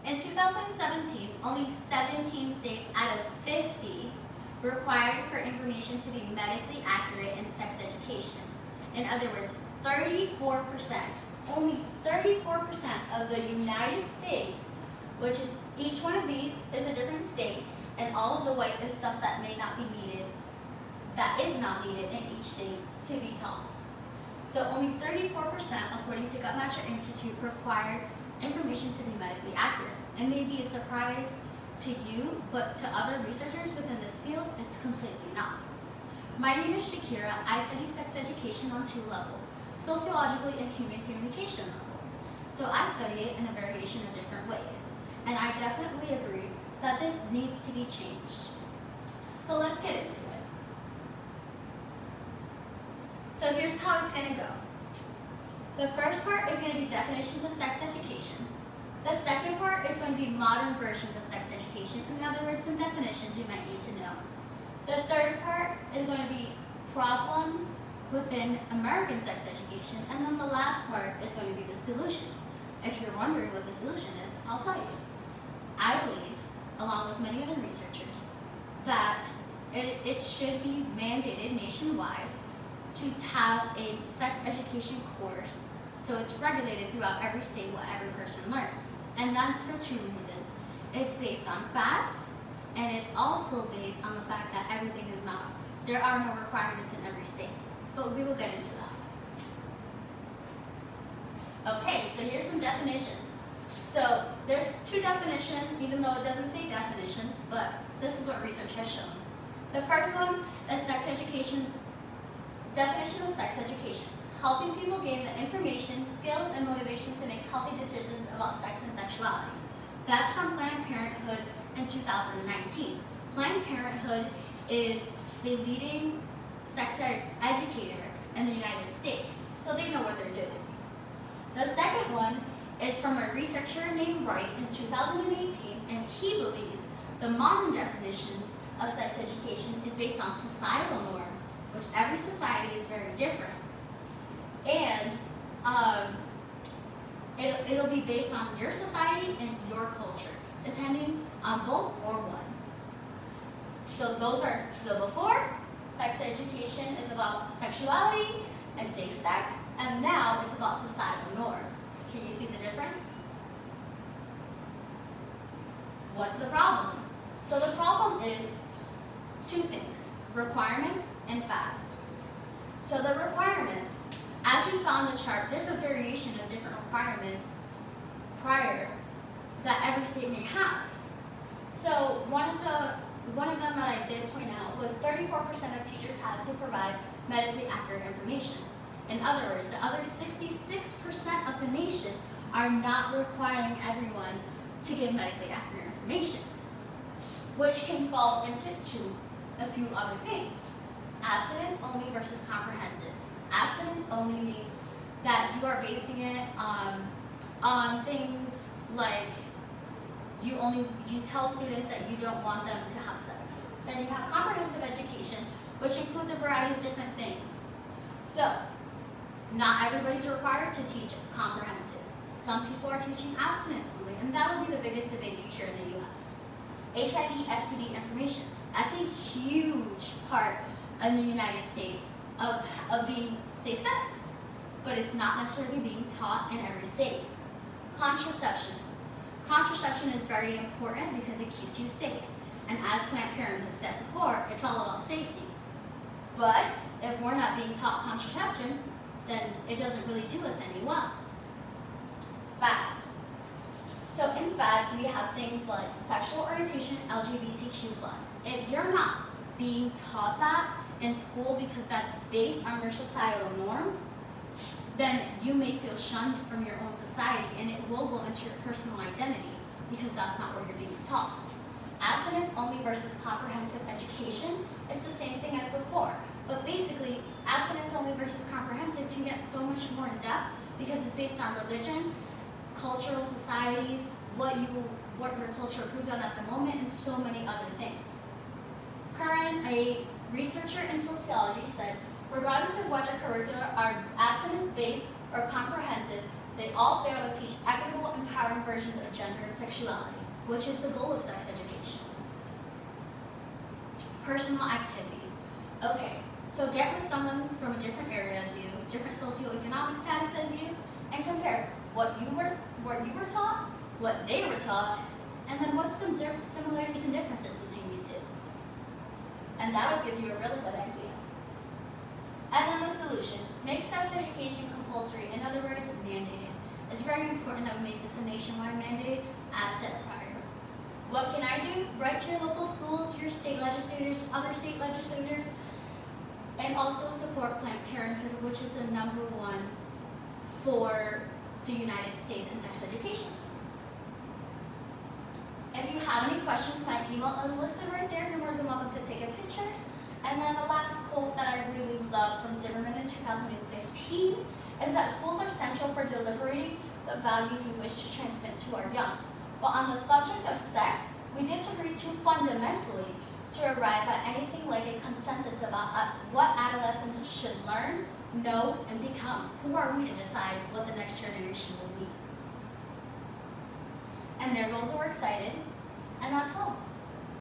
In 2017, only 17 states out of 50 required for information to be medically accurate in sex education. In other words, 34%, only 34% of the United States, which is each one of these is a different state, and all of the white is stuff that may not be needed, that is not needed in each state to be taught. So only 34%, according to Guttmacher Institute, required information to be medically accurate. It may be a surprise to you, but to other researchers within this field, it's completely not. My name is Shakira. I study sex education on 2 levels, sociologically and human communication level. So I study it in a variation of different ways. And I definitely agree that this needs to be changed. So let's get into it. So here's how it's gonna go. The first part is gonna be definitions of sex education. The second part is going to be modern versions of sex education. In other words, some definitions you might need to know. The third part is going to be problems within American sex education. And then the last part is going to be the solution. If you're wondering what the solution is, I'll tell you. I believe, along with many other researchers, that it should be mandated nationwide to have a sex education course so it's regulated throughout every state what every person learns. And that's for 2 reasons. It's based on facts, and it's also based on the fact that everything is not. There are no requirements in every state, but we will get into that. Okay, so here's some definitions. So there's 2 definitions, even though it doesn't say definitions, but this is what research has shown. The first one is sex education, definition of sex education. Helping people gain the information, skills, and motivation to make healthy decisions about sex and sexuality. That's from Planned Parenthood in 2019. Planned Parenthood is the leading sex educator in the United States, so they know what they're doing. The second one is from a researcher named Wright in 2018, and he believes the modern definition of sex education is based on societal norms, which every society is very different. And it'll be based on your society and your culture, depending on both or one. So those are the before. Sex education is about sexuality and safe sex, and now it's about societal norms. Can you see the difference? What's the problem? So the problem is 2 things, requirements and facts. So the requirements, as you saw in the chart, there's a variation of different requirements prior that every state may have. So one of them that I did point out was 34% of teachers had to provide medically accurate information. In other words, the other 66% of the nation are not requiring everyone to give medically accurate information, which can fall into a few other things. Abstinence only versus comprehensive. Abstinence only means that you are basing it on things like you tell students that you don't want them to have sex. Then you have comprehensive education, which includes a variety of different things. So, not everybody's required to teach comprehensive. Some people are teaching abstinence only, and that will be the biggest debate here in the US. HIV, STD information. That's a huge part in the United States of being safe sex, but it's not necessarily being taught in every state. Contraception. Contraception is very important because it keeps you safe. And as Planned Parenthood said before, it's all about safety. But if we're not being taught contraception, then it doesn't really do us any well. Fads. So in fads, we have things like sexual orientation, LGBTQ+. If you're not being taught that in school because that's based on your societal norm, then you may feel shunned from your own society, and it will go into your personal identity because that's not what you're being taught. Abstinence only versus comprehensive education, it's the same thing as before. But basically, abstinence only versus comprehensive can get so much more in depth because it's based on religion, cultural societies, what your culture approves of at the moment, and so many other things. Curran, a researcher in sociology, said, regardless of whether curricula are abstinence-based or comprehensive, they all fail to teach equitable, empowering different versions of gender and sexuality, which is the goal of sex education. Personal activity. Okay, so get with someone from a different area as you, different socioeconomic status as you, and compare what you were taught, what they were taught, and then what's some similarities and differences between you two. And that'll give you a really good idea. And then the solution, make sex education compulsory, in other words, mandated. It's very important that we make this a nationwide mandate as said prior. What can I do? Write to your local schools, your state legislators, other state legislators, and also support Planned Parenthood, which is the #1 for the United States in sex education. If you have any questions, my email is listed right there. You're more than welcome to take a picture. And then the last quote that I really love from Zimmerman in 2015 is that schools are central for deliberating the values we wish to transmit to our young. But on the subject of sex, we disagree too fundamentally to arrive at anything like a consensus about what adolescents should learn, know, and become. Who are we to decide what the next generation will be? And their goals are excited, and that's all.